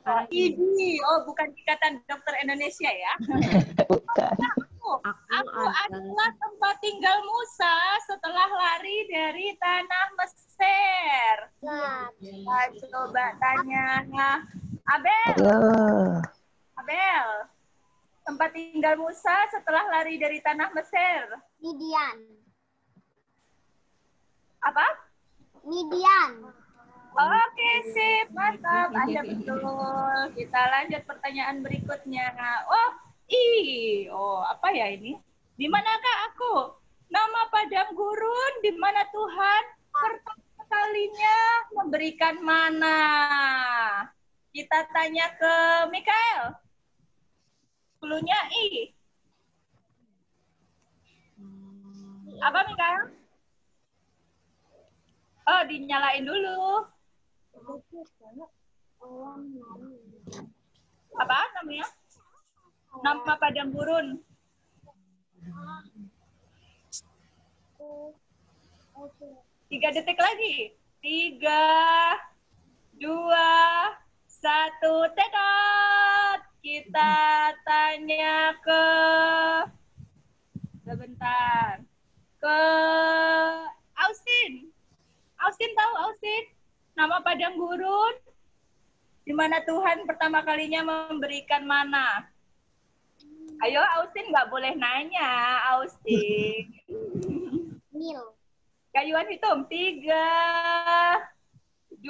IDI. Oh, bukan Ikatan Dokter Indonesia ya? Bukan. Aku adalah tempat tinggal Musa setelah lari dari tanah Mesir. Nah, coba tanya Abel. Ayo. Abel, tempat tinggal Musa setelah lari dari tanah Mesir. Midian. Apa? Midian. Oke, sip. Mantap. Anda betul. Kita lanjut pertanyaan berikutnya. Apa ya ini? Di manakah aku? Nama padang gurun di mana Tuhan pertama kalinya memberikan mana? Kita tanya ke Mikael. Cluenya I. Apa, Mikael? Oh, dinyalain dulu. Apa namanya? Nama padang gurun. 3 detik lagi. 3, 2, 1, tekad. Kita tanya ke sebentar. Ke Austin. Austin tahu Austin? Nama padang gurun di mana Tuhan pertama kalinya memberikan mana? Ayo Austin, nggak boleh nanya, Austin. Nil. Kayuan hitung. 3, 2,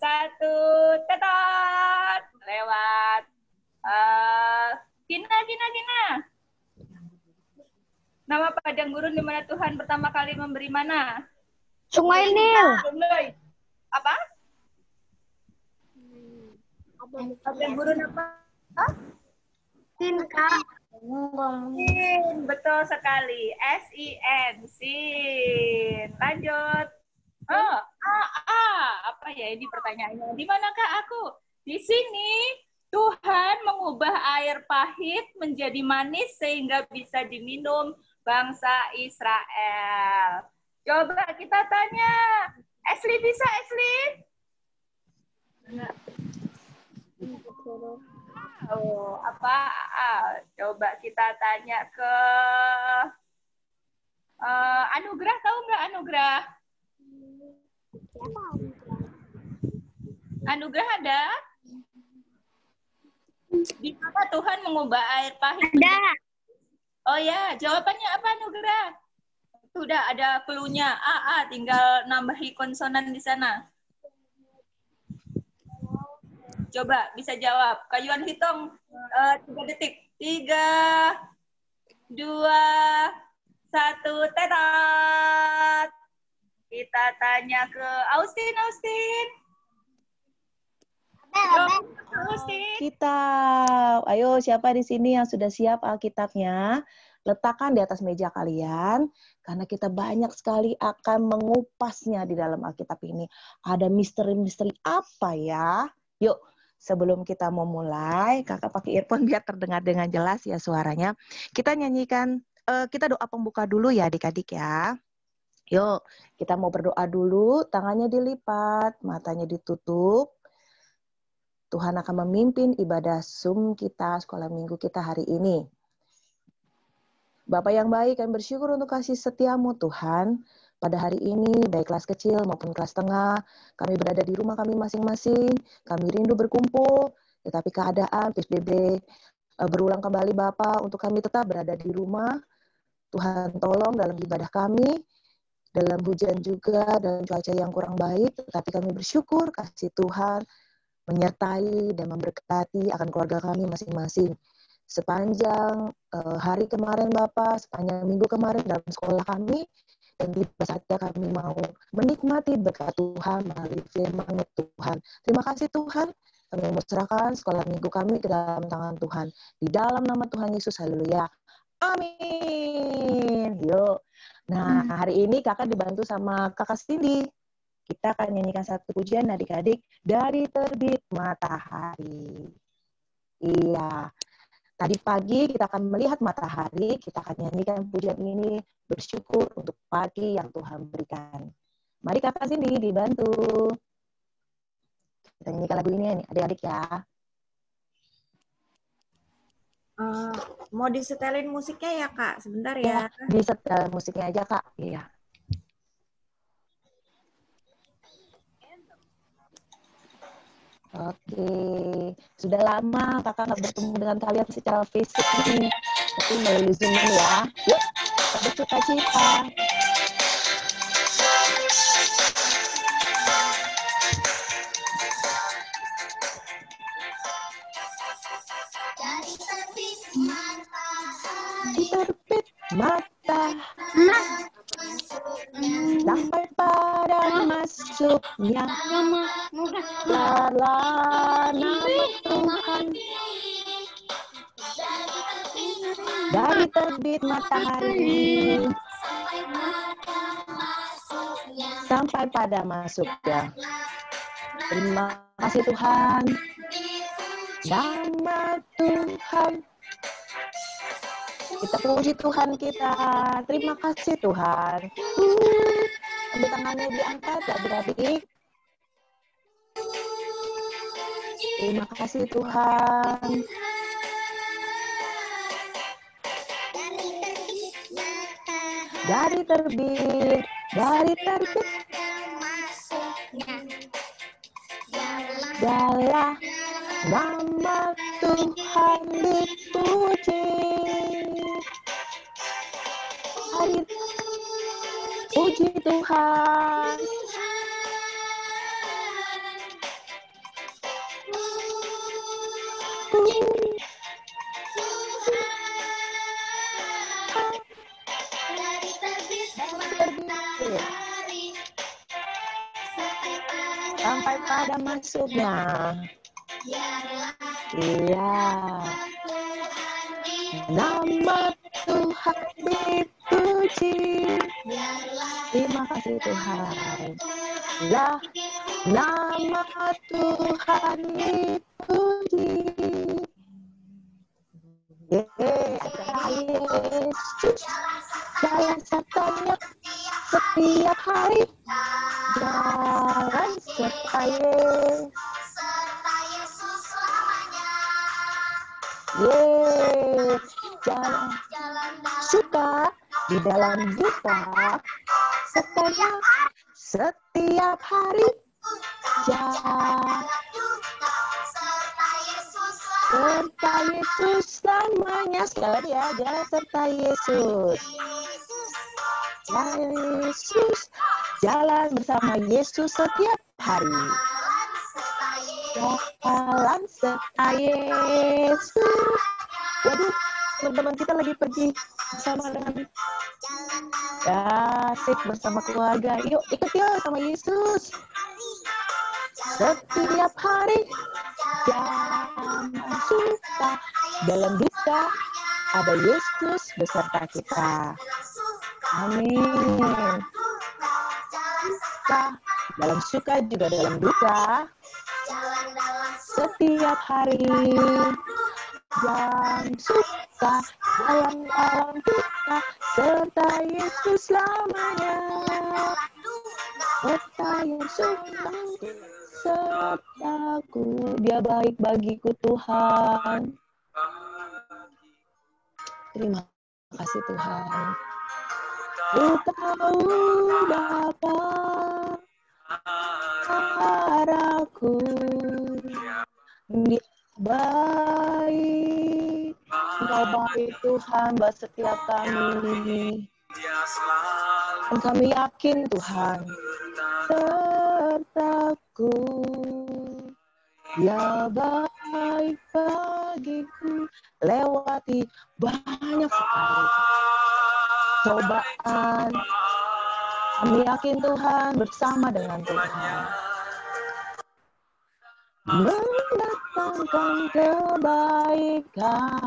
1, tetot. Lewat. Gina. Nama padang gurun di mana Tuhan pertama kali memberi mana? Sungai Nil. Apa? Padang gurun apa? Sin, Kak. Sin, betul sekali. S-I-N, sin. Lanjut. Apa ya ini pertanyaannya? Di manakah aku? Di sini Tuhan mengubah air pahit menjadi manis sehingga bisa diminum bangsa Israel. Coba kita tanya. Ashley bisa, Ashley? Coba kita tanya ke Anugrah, tahu nggak Anugrah? Anugrah ada? Di mana Tuhan mengubah air pahit? Ada. Oh ya, jawabannya apa Anugrah? Sudah ada clue-nya. Tinggal nambahi konsonan di sana. Coba bisa jawab. Kayuan hitung 3 detik. 3, 2, 1, tetot. Kita tanya ke Austin. Kita, ayo siapa di sini yang sudah siap Alkitabnya? Letakkan di atas meja kalian, karena kita banyak sekali akan mengupasnya di dalam Alkitab ini. Ada misteri-misteri apa ya? Yuk, sebelum kita mau mulai, kakak pakai earphone biar terdengar dengan jelas ya suaranya. Kita nyanyikan, kita doa pembuka dulu ya adik-adik ya. Yuk, kita mau berdoa dulu, tangannya dilipat, matanya ditutup. Tuhan akan memimpin ibadah Zoom kita, sekolah minggu kita hari ini. Bapak yang baik, kami bersyukur untuk kasih setiamu Tuhan. Pada hari ini, baik kelas kecil maupun kelas tengah, kami berada di rumah kami masing-masing, kami rindu berkumpul, tetapi keadaan PSBB berulang kembali Bapak untuk kami tetap berada di rumah. Tuhan tolong dalam ibadah kami, dalam hujan juga, dalam cuaca yang kurang baik, tetapi kami bersyukur kasih Tuhan menyertai dan memberkati akan keluarga kami masing-masing. Sepanjang hari kemarin Bapak, sepanjang minggu kemarin dalam sekolah kami, dan di saatnya kami mau menikmati berkat Tuhan melalui firman Tuhan. Terima kasih Tuhan, kami serahkan sekolah minggu kami ke dalam tangan Tuhan. Di dalam nama Tuhan Yesus, haleluya. Amin. Yuk. Nah, hari ini kakak dibantu sama kakak Cindy. Kita akan nyanyikan satu pujian adik-adik dari terbit matahari. Iya. Tadi pagi kita akan melihat matahari, kita akan nyanyikan pujian ini bersyukur untuk pagi yang Tuhan berikan. Mari kakak Cindy dibantu. Kita nyanyikan lagu ini nih, adik-adik ya. Mau disetelin musiknya ya, Kak? Sebentar Ya, ya. disetel musiknya aja, Kak. Iya. Oke, sudah lama kakak nggak bertemu dengan kalian secara fisik nih, tapi melalui Zoom ini ya. Yuk, kita bersuka cita. Terbit matahari sampai pada masuknya nama Tuhan. Dari terbit matahari sampai pada masuknya. Terima kasih Tuhan. Nama Tuhan. Kita puji Tuhan kita. Terima kasih Tuhan. Ambil tangannya diangkat adik-adik. Terima kasih Tuhan. Dari terbit dalam nama Tuhan dipuji. Puji Tuhan. Sampai pada masuknya. Iya. Nama Tuhan dipuji. Terima kasih Tuhan. Lah, nama Tuhan dipuji. Yesus, jalan satunya setiap hari. Jalan serta Yesus selamanya. Jalan suka di dalam duka, sertanya setiap hari. Jalan serta Yesus selamanya. Sekali lagi ya, jalan serta Yesus. Yesus, jalan bersama Yesus setiap hari. Jalan serta Yesus. Waduh, teman-teman kita lagi pergi bersama dengan asik bersama keluarga. Yuk, ikut yuk sama Yesus. Setiap hari, jangan suka. Dalam duka, ada Yesus beserta kita. Amin. Dalam suka juga dalam duka. Setiap hari. Jangan suka dalam duka. Serta Yesus selamanya. Serta Yesus sertaku. Dia baik bagiku Tuhan. Terima kasih Tuhan. Ku tahu Bapa arahku, Dia baik, Engkau baik Tuhan buat setiap kami. Dan kami yakin Tuhan sertaku, Dia baik bagiku. Lewati banyak sekali cobaan, kami yakin Tuhan bersama dengan Tuhan mendatangkan kebaikan.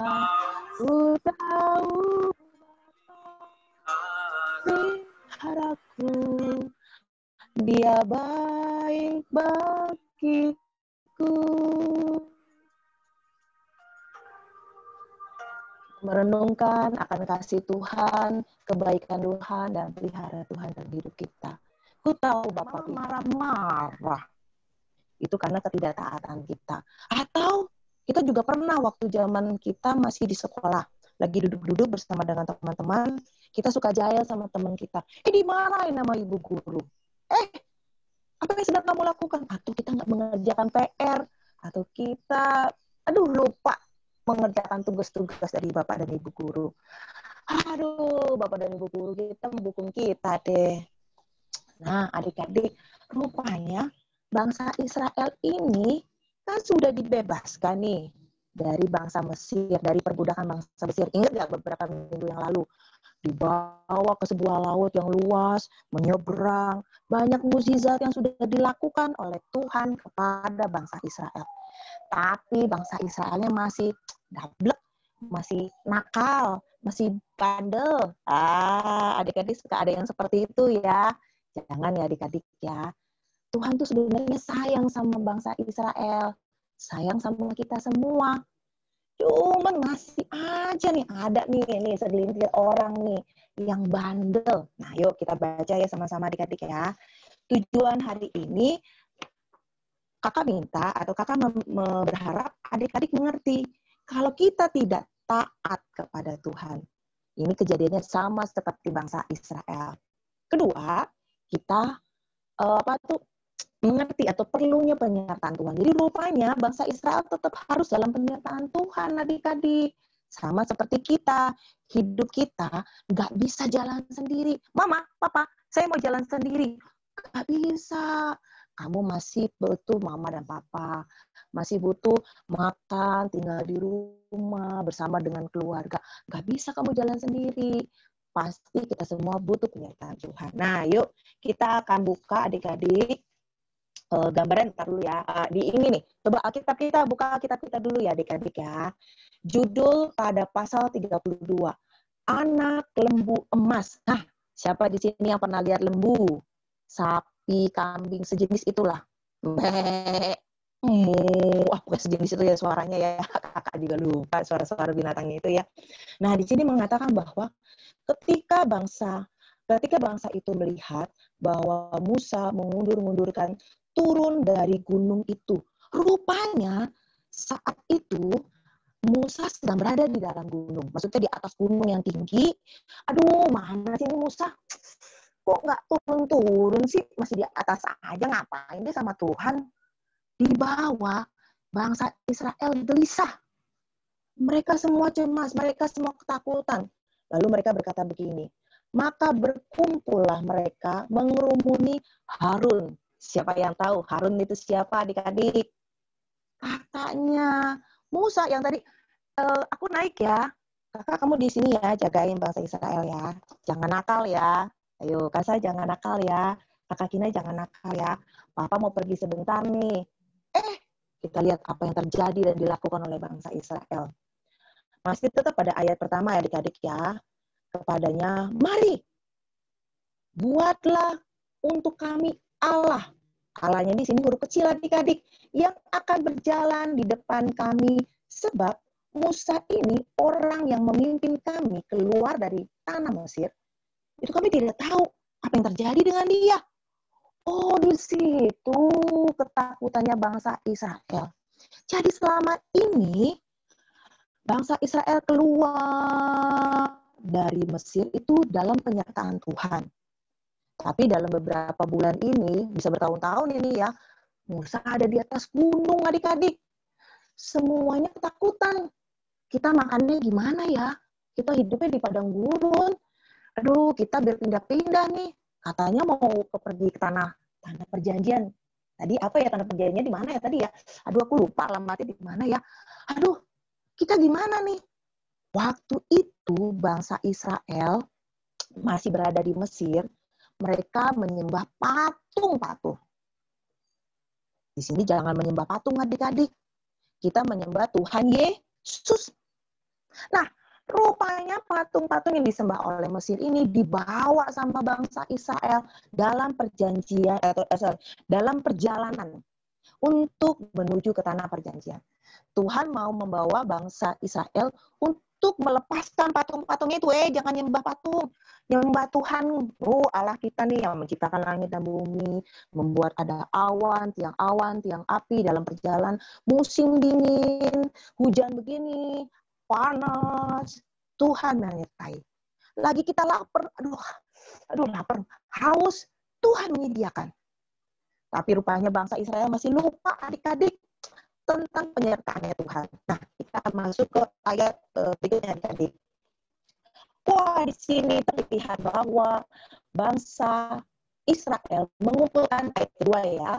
Ku tahu peliharaku, Dia baik bagiku. Merenungkan akan kasih Tuhan, kebaikan Tuhan, dan pelihara Tuhan dalam hidup kita. Ku tahu Bapak marah-marah. Itu karena ketidaktaatan kita. Atau kita juga pernah waktu zaman kita masih di sekolah, lagi duduk-duduk bersama dengan teman-teman, kita suka jahil sama teman kita. Dimarahin sama ibu guru. Apa yang sedang kamu lakukan? Atau kita nggak mengerjakan PR, atau kita, lupa mengerjakan tugas-tugas dari Bapak dan Ibu guru. Bapak dan Ibu guru kita mendukung kita deh. Nah, adik-adik, rupanya bangsa Israel ini kan sudah dibebaskan nih dari bangsa Mesir, dari perbudakan bangsa Mesir. Ingat nggak beberapa minggu yang lalu? Dibawa ke sebuah laut yang luas, menyeberang, banyak mukjizat yang sudah dilakukan oleh Tuhan kepada bangsa Israel. Tapi bangsa Israelnya masih dablek, masih nakal, masih bandel. Adik-adik suka ada yang seperti itu ya. Jangan ya adik-adik ya. Tuhan tuh sebenarnya sayang sama bangsa Israel. Sayang sama kita semua. Cuman masih aja nih, ada nih segelintir orang nih yang bandel. Nah yuk kita baca ya sama-sama adik-adik ya. Tujuan hari ini, kakak minta atau kakak berharap adik-adik mengerti. Kalau kita tidak taat kepada Tuhan, ini kejadiannya sama seperti bangsa Israel. Kedua, kita mengerti atau perlunya penyertaan Tuhan. Jadi rupanya bangsa Israel tetap harus dalam penyertaan Tuhan, adik-adik. Sama seperti kita, hidup kita nggak bisa jalan sendiri. Mama, papa, saya mau jalan sendiri. Nggak bisa. Kamu masih butuh mama dan papa. Masih butuh makan, tinggal di rumah, bersama dengan keluarga. Nggak bisa kamu jalan sendiri. Pasti kita semua butuh penyertaan Tuhan. Nah, yuk kita akan buka adik-adik gambaran ntar dulu ya. Di ini nih, coba buka Alkitab kita dulu ya adik-adik ya. Judul pada pasal 32, anak lembu emas. Nah, siapa di sini yang pernah lihat lembu? Sapi, kambing, sejenis itulah. Bukan sejenis itu ya suaranya ya. Kakak juga lupa suara-suara binatangnya itu ya. Nah, di sini mengatakan bahwa ketika bangsa itu melihat bahwa Musa mengundur-undurkan turun dari gunung itu. Rupanya saat itu Musa sedang berada di dalam gunung. Maksudnya di atas gunung yang tinggi. Mana sih ini Musa? Kok nggak turun-turun sih? Masih di atas aja, ngapain dia sama Tuhan? Di bawah bangsa Israel gelisah. Mereka semua cemas, mereka semua ketakutan. Lalu mereka berkata begini, maka berkumpullah mereka mengerumuni Harun. Siapa yang tahu Harun itu siapa adik-adik? Kakaknya Musa yang tadi, aku naik ya. Kakak kamu di sini ya, jagain bangsa Israel ya. Jangan nakal ya. Ayo, Kak jangan nakal ya. Kakak Kina jangan nakal ya. Papa mau pergi sebentar nih. Kita lihat apa yang terjadi dan dilakukan oleh bangsa Israel. Masih tetap pada ayat pertama ya adik-adik ya. Kepadanya, mari buatlah untuk kami Allah. Allahnya di sini huruf kecil adik-adik, yang akan berjalan di depan kami, sebab Musa ini orang yang memimpin kami keluar dari tanah Mesir. Itu kami tidak tahu apa yang terjadi dengan dia. Di situ ketakutannya bangsa Israel. Jadi selama ini bangsa Israel keluar dari Mesir itu dalam penyertaan Tuhan. Tapi dalam beberapa bulan ini, bisa bertahun-tahun ini ya, Musa ada di atas gunung adik-adik. Semuanya ketakutan. Kita makannya gimana ya? Kita hidupnya di padang gurun. Kita berpindah-pindah nih. Katanya mau pergi ke tanah perjanjian. Tadi apa ya tanah perjanjiannya di mana ya tadi ya? Aku lupa alamatnya di mana ya. Kita gimana nih? Waktu itu bangsa Israel masih berada di Mesir, mereka menyembah patung-patung. Di sini jangan menyembah patung adik-adik. Kita menyembah Tuhan Yesus. Nah, rupanya patung-patung yang disembah oleh Mesir ini dibawa sama bangsa Israel dalam dalam perjalanan untuk menuju ke tanah perjanjian. Tuhan mau membawa bangsa Israel untuk melepaskan patung-patung itu. Jangan nyembah patung. Nyembah Tuhan. Oh, Allah kita nih yang menciptakan langit dan bumi. Membuat ada awan, tiang api dalam perjalanan. Musim dingin, hujan begini, panas. Tuhan menyertai. Lagi kita lapar. Aduh lapar. Haus. Tuhan menyediakan. Tapi rupanya bangsa Israel masih lupa adik-adik tentang penyertaannya Tuhan. Nah, kita akan masuk ke ayat berikutnya adik-adik. Wah, di sini terlihat bahwa bangsa Israel mengumpulkan ayat kedua ya.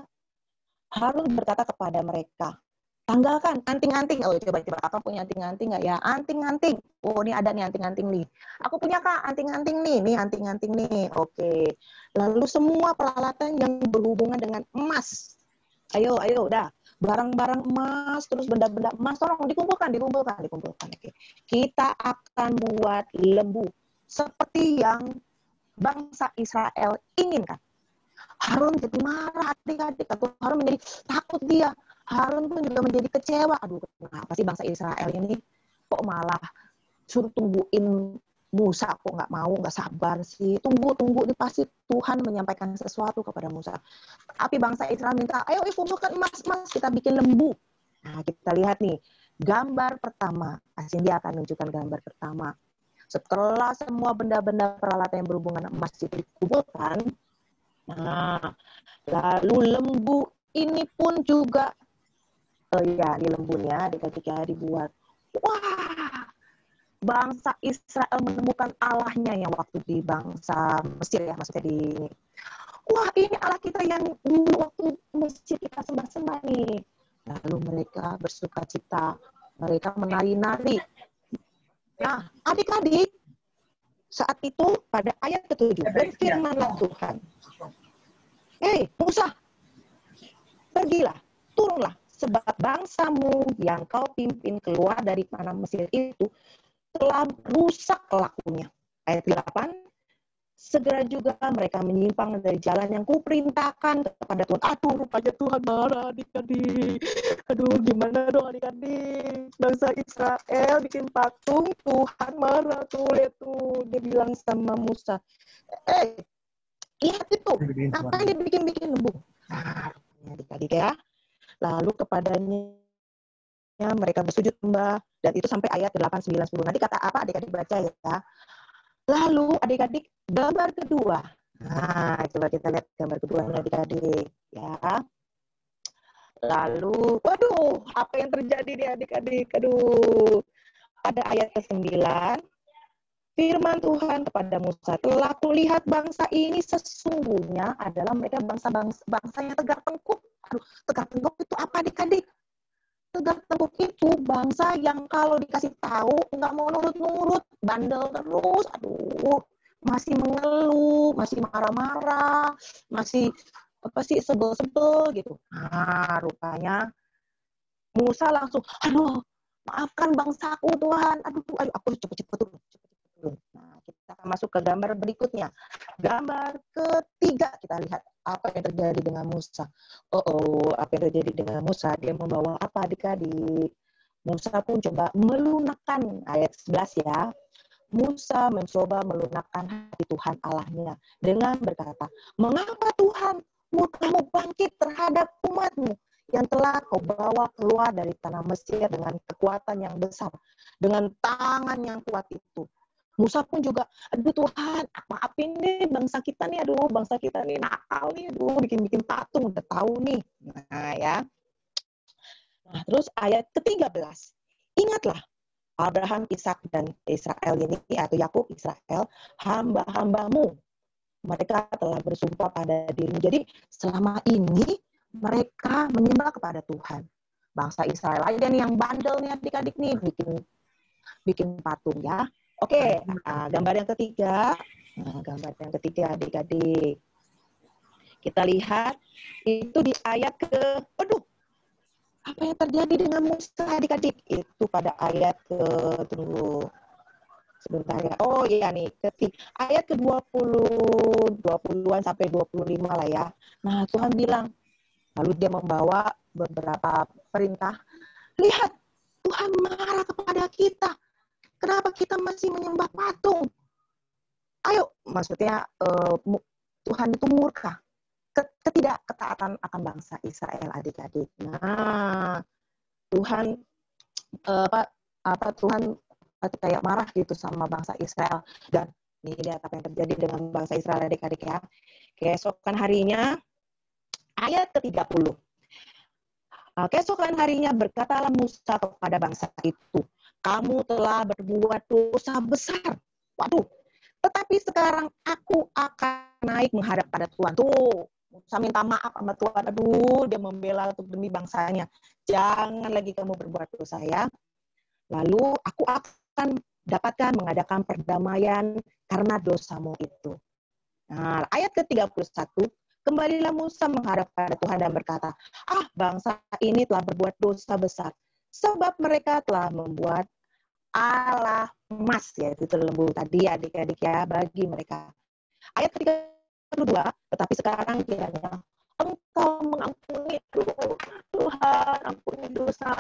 Harun berkata kepada mereka, tanggalkan anting-anting. Oh, coba kakak punya anting-anting nggak ya? Anting-anting. Oh, ini ada nih anting-anting nih. Aku punya kak anting-anting nih. Nih anting-anting nih. Oke. Lalu semua peralatan yang berhubungan dengan emas. Ayo, udah. Barang-barang emas, terus benda-benda emas, tolong dikumpulkan. Oke. Kita akan buat lembu seperti yang bangsa Israel inginkan. Harun jadi marah adik-adik, atau Harun menjadi takut dia. Harun pun juga menjadi kecewa. Aduh, kenapa sih bangsa Israel ini kok malah suruh tungguin Musa, kok nggak mau, nggak sabar sih. Tunggu, ini pasti Tuhan menyampaikan sesuatu kepada Musa. Tapi bangsa Israel minta, ayo kumpulkan emas, kita bikin lembu. Nah, kita lihat nih, gambar pertama. Dia akan menunjukkan gambar pertama. Setelah semua benda-benda peralatan yang berhubungan emas itu dikumpulkan, nah, lalu lembu ini pun juga, ini lembunya, ketika dibuat. Wah, bangsa Israel menemukan Allahnya yang waktu di bangsa Mesir ya, maksudnya di ini. Wah, ini Allah kita yang dulu waktu Mesir kita sembah-sembah nih. Lalu mereka bersuka cita, mereka menari-nari. Nah, adik-adik, saat itu pada ayat ke-7 berfirmanlah Tuhan. Musa, pergilah, turunlah, sebab bangsamu yang kau pimpin keluar dari tanah Mesir itu telah rusak lakunya. Ayat 8, segera juga mereka menyimpang dari jalan yang kuperintahkan kepada Tuhan. Aduh, rupanya Tuhan marah adik-adik. Aduh, gimana dong adik-adik? Bangsa Israel bikin patung, Tuhan marah. Tuh, lihat tuh, dia bilang sama Musa, lihat itu, apa dia bikin lembu? Nah, adik-adik ya. Lalu kepadanya mereka bersujud sembah, dan itu sampai ayat 8, 9, 10. Nanti kata apa adik-adik baca ya. Lalu adik-adik gambar kedua. Nah, coba kita lihat gambar kedua adik-adik ya. Lalu, waduh, apa yang terjadi nih adik-adik? Aduh, pada ayat ke-9, firman Tuhan kepada Musa, telah kulihat bangsa ini sesungguhnya adalah mereka bangsa yang tegak tengkuk. Aduh, tegak tengkuk itu apa adik-adik? Tegak tengkuk itu bangsa yang kalau dikasih tahu nggak mau nurut-nurut, bandel terus, aduh, masih mengeluh, masih marah-marah, masih sebel-sebel gitu. Nah, rupanya Musa langsung, aduh, maafkan bangsaku Tuhan, aduh, aku cepet-cepet turun. Nah, kita akan masuk ke gambar berikutnya. Gambar ketiga, kita lihat apa yang terjadi dengan Musa. Apa yang terjadi dengan Musa? Dia membawa apa adik-adik? Musa pun coba melunakkan, ayat 11 ya. Musa mencoba melunakkan hati Tuhan Allahnya dengan berkata, mengapa Tuhan kamu bangkit terhadap umatmu yang telah kau bawa keluar dari tanah Mesir dengan kekuatan yang besar, dengan tangan yang kuat itu. Musa pun juga, aduh Tuhan, maafin deh bangsa kita nih nakal nih, aduh bikin patung, udah tahu nih. Nah ya. Nah terus ayat ke-13, ingatlah Abraham, Ishak dan Israel ini, atau Yakub, Israel, hamba-hambamu. Mereka telah bersumpah pada dirimu. Jadi selama ini mereka menyembah kepada Tuhan. Bangsa Israel aja nih yang bandel nih adik-adik nih, bikin patung ya. Oke, gambar yang ketiga. Gambar yang ketiga adik-adik. Kita lihat itu di ayat apa yang terjadi dengan Musa adik-adik? Itu pada ayat sebentar ya. Oh iya nih, ayat ke-20, 20-an sampai 25 lah ya. Nah, Tuhan bilang, lalu dia membawa beberapa perintah. Lihat, Tuhan marah kepada kita. Kenapa kita masih menyembah patung? Ayo, maksudnya Tuhan itu murka. Ketidakketaatan akan bangsa Israel, adik-adik. Nah, Tuhan Tuhan kayak marah gitu sama bangsa Israel. Dan ini lihat apa yang terjadi dengan bangsa Israel, adik-adik ya. Keesokan harinya, ayat ke-30. Keesokan harinya berkatalah Musa kepada bangsa itu, kamu telah berbuat dosa besar. Waduh, tetapi sekarang aku akan naik menghadap pada Tuhan. Tuh, Musa minta maaf sama Tuhan. Aduh, dia membela untuk demi bangsanya. Jangan lagi kamu berbuat dosa ya. Lalu aku akan dapatkan mengadakan perdamaian karena dosamu itu. Nah, ayat ke-31, kembalilah Musa menghadap pada Tuhan dan berkata, bangsa ini telah berbuat dosa besar, sebab mereka telah membuat Allah emas, yaitu lembu tadi adik-adik ya, bagi mereka. Ayat ke-32, tetapi sekarang kiranya Engkau mengampuni Tuhan, ampuni dosa,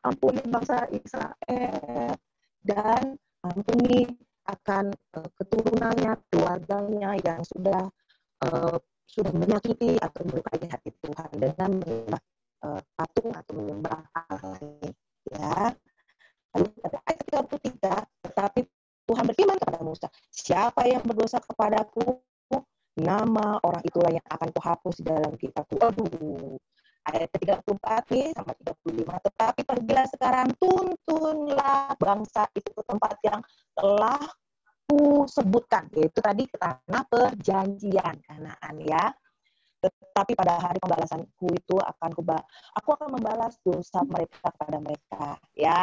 ampuni bangsa Israel, dan ampuni akan keturunannya, keluarganya yang sudah menyakiti atau melukai hati Tuhan dengan menyembah patung atau menyembah Allah lain. Ya. Lalu pada ayat 33, tetapi Tuhan berfirman kepada Musa, siapa yang berdosa kepadaku, nama orang itulah yang akan kuhapus di dalam kitabku. Aduh. Ayat 34 nih sampai 35. Tetapi pergilah sekarang, tuntunlah bangsa itu ke tempat yang telah sebutkan, yaitu tadi ke tanah perjanjian Kanaan ya. Tetapi pada hari pembalasanku itu aku akan membalas dosa mereka kepada mereka. Ya,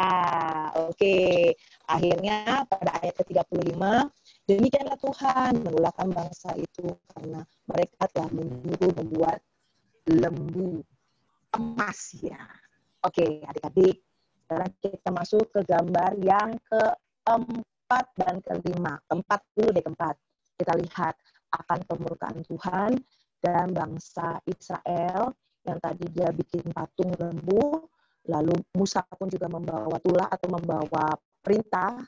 oke. Akhirnya pada ayat ke-35, demikianlah Tuhan menolakkan bangsa itu karena mereka telah menyuruh membuat lembu emas ya. Oke, adik-adik. Sekarang kita masuk ke gambar yang keempat dan kelima. Keempat dulu deh, keempat. Kita lihat akan kemurkaan Tuhan dan bangsa Israel yang tadi dia bikin patung lembu. Lalu Musa pun juga membawa tulah atau membawa perintah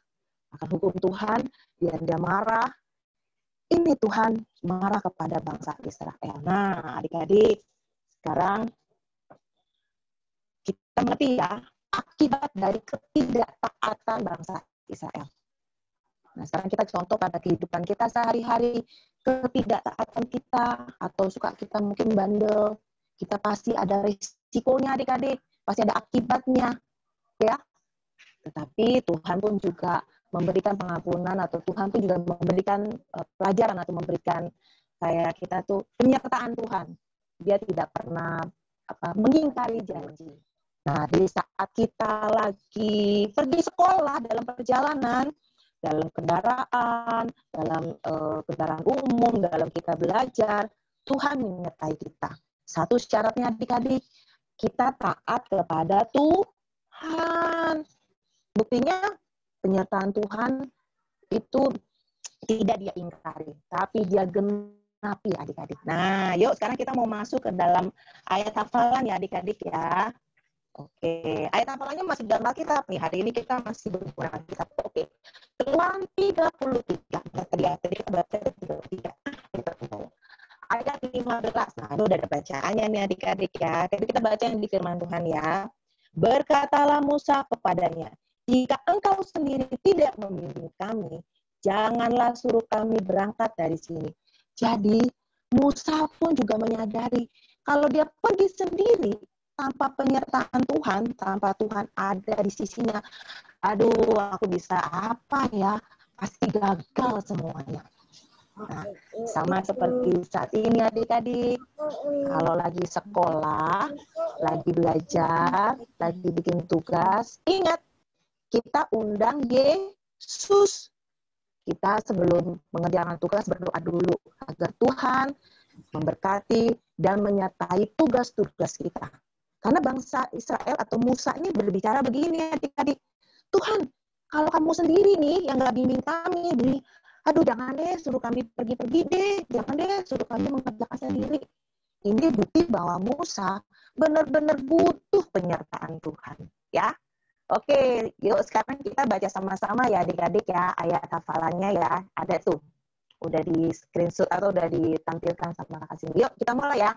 akan hukum Tuhan. Dan dia marah. Ini Tuhan marah kepada bangsa Israel. Nah, adik-adik, sekarang kita mengerti ya akibat dari ketidaktaatan bangsa Israel. Nah, sekarang kita contoh pada kehidupan kita sehari-hari, ketidaktaatan kita atau suka kita mungkin bandel, kita pasti ada risikonya adik-adik, pasti ada akibatnya, ya. Tetapi Tuhan pun juga memberikan pengampunan atau Tuhan pun juga memberikan pelajaran atau memberikan kayak kita tuh penyertaan Tuhan. Dia tidak pernah mengingkari janji. Nah, di saat kita lagi pergi sekolah dalam perjalanan, dalam kendaraan, dalam kendaraan umum, dalam kita belajar, Tuhan menyertai kita. Satu syaratnya adik-adik, kita taat kepada Tuhan. Buktinya penyertaan Tuhan itu tidak dia ingkari, tapi dia genapi adik-adik. Nah, yuk sekarang kita mau masuk ke dalam ayat hafalan ya adik-adik ya. Oke, ayat hafalannya masih dalam Alkitab nih. Hari ini kita masih menggunakan Alkitab. Oke. Keluaran 33. Tadi kita baca 33. Ayat 15. Nah, itu udah ada bacaannya nih adik-adik ya. Tapi kita baca yang di firman Tuhan ya. Berkatalah Musa kepadanya, jika engkau sendiri tidak membimbing kami, janganlah suruh kami berangkat dari sini. Jadi, Musa pun juga menyadari kalau dia pergi sendiri, tanpa penyertaan Tuhan, tanpa Tuhan ada di sisinya, aduh aku bisa apa ya, pasti gagal semuanya. Nah, sama seperti saat ini adik-adik, kalau lagi sekolah, lagi belajar, lagi bikin tugas, ingat, kita undang Yesus. Kita sebelum mengerjakan tugas berdoa dulu, agar Tuhan memberkati dan menyertai tugas-tugas kita. Karena bangsa Israel atau Musa ini berbicara begini adik-adik. Tuhan, kalau kamu sendiri nih yang gak bimbing kami, aduh jangan deh suruh kami pergi-pergi deh. Jangan deh suruh kami mengerjakan sendiri. Ini bukti bahwa Musa benar-benar butuh penyertaan Tuhan. Ya, Oke, yuk sekarang kita baca sama-sama ya adik-adik ya, ayat hafalannya ya. Ada tuh, udah di screenshot atau udah ditampilkan sama kakak sini. Yuk kita mulai ya.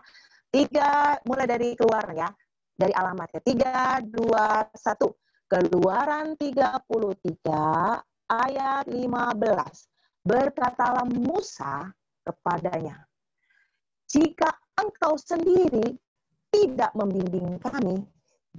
Mulai dari keluar ya, dari alamatnya. 3, 2, 1. Keluaran 33 ayat 15. Berkatalah Musa kepadanya, jika engkau sendiri tidak membimbing kami,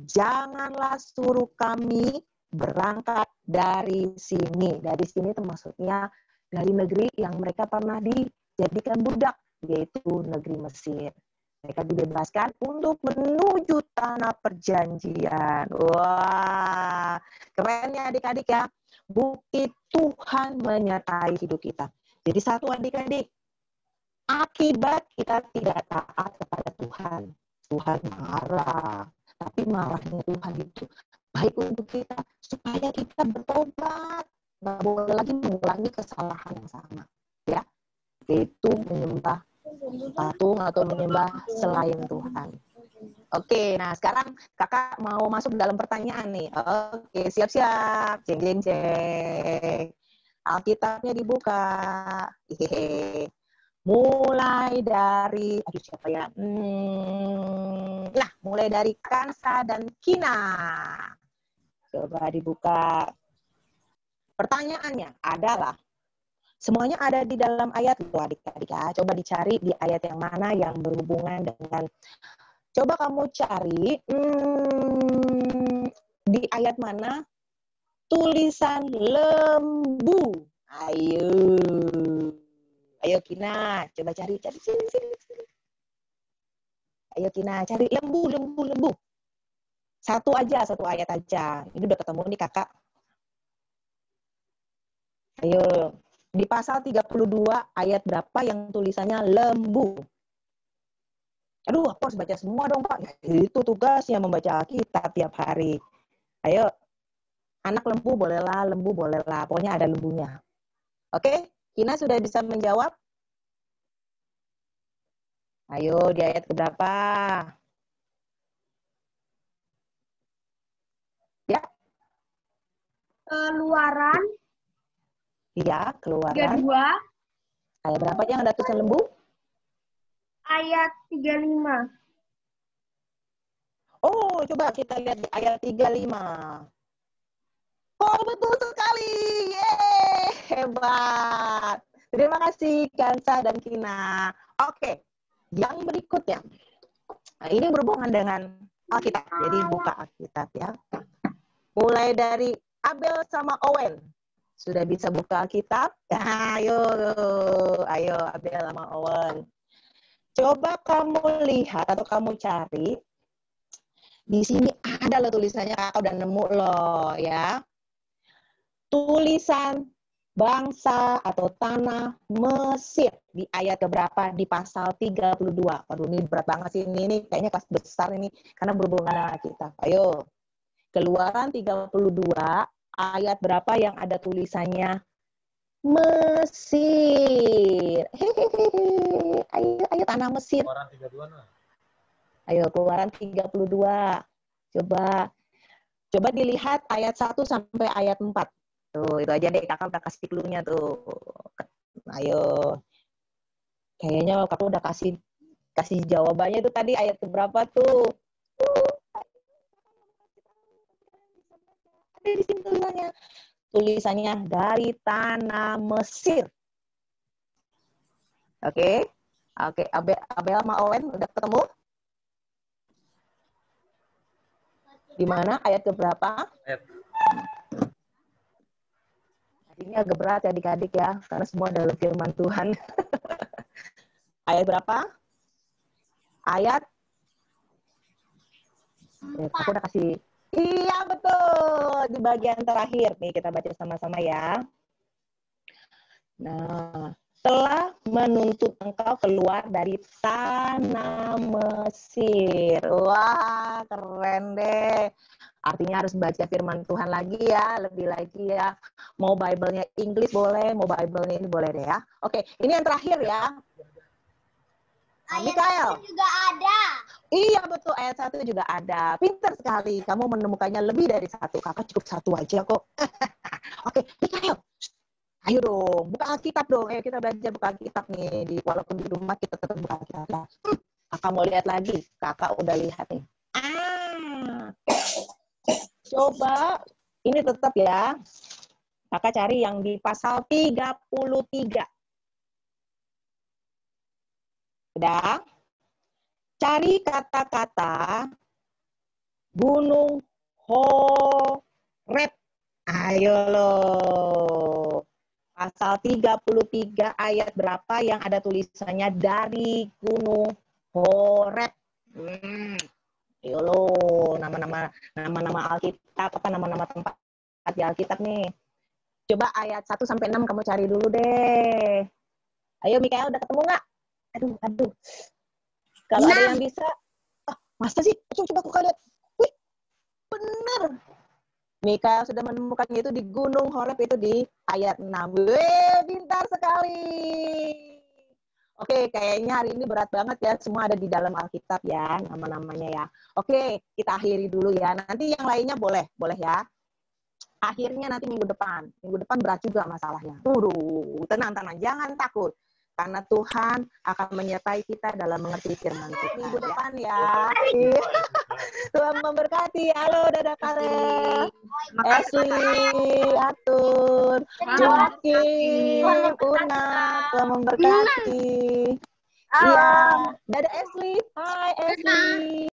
janganlah suruh kami berangkat dari sini. Dari sini itu maksudnya dari negeri yang mereka pernah dijadikan budak, yaitu negeri Mesir. Mereka dibebaskan untuk menuju tanah perjanjian. Wah, keren ya adik-adik ya. Bukti Tuhan menyertai hidup kita. Jadi satu adik-adik, akibat kita tidak taat kepada Tuhan, Tuhan marah. Tapi marahnya Tuhan itu baik untuk kita, supaya kita bertobat. Nggak boleh lagi mengulangi kesalahan yang sama. Ya, yaitu menyembah patung atau menyembah selain Tuhan. Oke, nah sekarang kakak mau masuk dalam pertanyaan nih. Oke, siap-siap. Jeng, jeng, jeng. Alkitabnya dibuka. Hehehe. Mulai dari, aduh siapa ya? Nah, mulai dari Kansa dan Kina. Coba dibuka. Pertanyaannya adalah, semuanya ada di dalam ayat itu adik-adik ya. Coba dicari di ayat yang mana yang berhubungan dengan, coba kamu cari di ayat mana tulisan lembu. Ayo. Ayo Kina, coba cari sini. Ayo Kina, cari lembu. Satu ayat aja. Ini udah ketemu nih kakak. Ayo, di pasal 32 ayat berapa yang tulisannya lembu? Aduh, aku harus baca semua dong Pak. Ya, itu tugasnya membaca Alkitab tiap hari. Ayo, anak lembu bolehlah. Pokoknya ada lembunya. Oke, Kina sudah bisa menjawab? Ayo, di ayat keberapa? Ya. Keluaran. Iya, Keluaran. 32. Ayat berapa yang ada tulisan lembu? Ayat 35. Oh, coba kita lihat di ayat 35. Oh, betul sekali. Yeay, hebat. Terima kasih Kansa dan Kina. Oke, yang berikutnya. Nah, ini berhubungan dengan Alkitab. Jadi buka Alkitab ya. Mulai dari Abel sama Owen. Sudah bisa buka Alkitab? Ayo Abel sama Owen. Coba kamu lihat atau kamu cari. Di sini ada loh tulisannya, kakak udah nemu loh ya. Tulisan bangsa atau tanah Mesir di ayat keberapa di pasal 32. Waduh, ini berat banget sih ini kayaknya kelas besar ini karena berhubungan dengan kita. Ayo. Keluaran 32 ayat berapa yang ada tulisannya Mesir. Hehehe. Ayo tanah Mesir. Keluaran 32 nah. Ayo Keluaran 32. Coba dilihat ayat 1 sampai ayat 4. Tuh, itu aja deh kakak udah kasih clue-nya tuh. Ayo. Kayaknya kakak udah kasih jawabannya itu tadi ayat berapa tuh. Ada di sini tulisannya dari tanah Mesir. Oke, Abel sama Owen udah ketemu? Di mana ayat keberapa? Ini agak berat ya adik-adik ya, karena semua adalah firman Tuhan. Ayat berapa? Ayat? Aku udah kasih. Iya betul, di bagian terakhir nih kita baca sama-sama ya. Nah, telah menuntut engkau keluar dari tanah Mesir. Wah, keren deh. Artinya harus baca firman Tuhan lagi ya, lebih lagi ya. Mau Bible-nya Inggris boleh, mau Bible-nya ini boleh deh ya. Oke, ini yang terakhir ya. Ayat Mikael. itu juga ada. Iya betul, ayat 1 juga ada. Pintar sekali, kamu menemukannya lebih dari satu. Kakak cukup satu aja kok. Oke, Mikael. Ayo dong, buka Alkitab dong. Ayo kita belajar buka Alkitab nih. Walaupun di rumah kita tetap buka Alkitab. Ya. Kakak mau lihat lagi. Kakak udah lihat nih. Coba, ini tetap ya. Kakak cari yang di pasal 33. Udah? Cari kata-kata Gunung Horeb. Ayo loh. Pasal 33 ayat berapa yang ada tulisannya dari Gunung Horeb. Ayo loh, nama-nama Alkitab, apa nama-nama tempat di Alkitab nih. Coba ayat 1 sampai 6 kamu cari dulu deh. Ayo Mikael, udah ketemu nggak? Aduh. Kalau ada yang bisa, masa sih? Coba aku lihat. Wih, bener. Mikael sudah menemukannya itu di Gunung Horeb itu di ayat 6. Wih, pintar sekali. Oke, kayaknya hari ini berat banget ya. Semua ada di dalam Alkitab ya, nama-namanya ya. Oke, kita akhiri dulu ya. Nanti yang lainnya boleh ya. Akhirnya nanti minggu depan. Minggu depan berat juga masalahnya. Tenang, jangan takut. Karena Tuhan akan menyertai kita dalam mengerti firman Tuhan. Minggu depan ya. Tuhan memberkati. Halo, dadah Karel. Ashley, Atur, Joakim, Una. Tuhan memberkati. Iya. Dadah Ashley. Hai Ashley.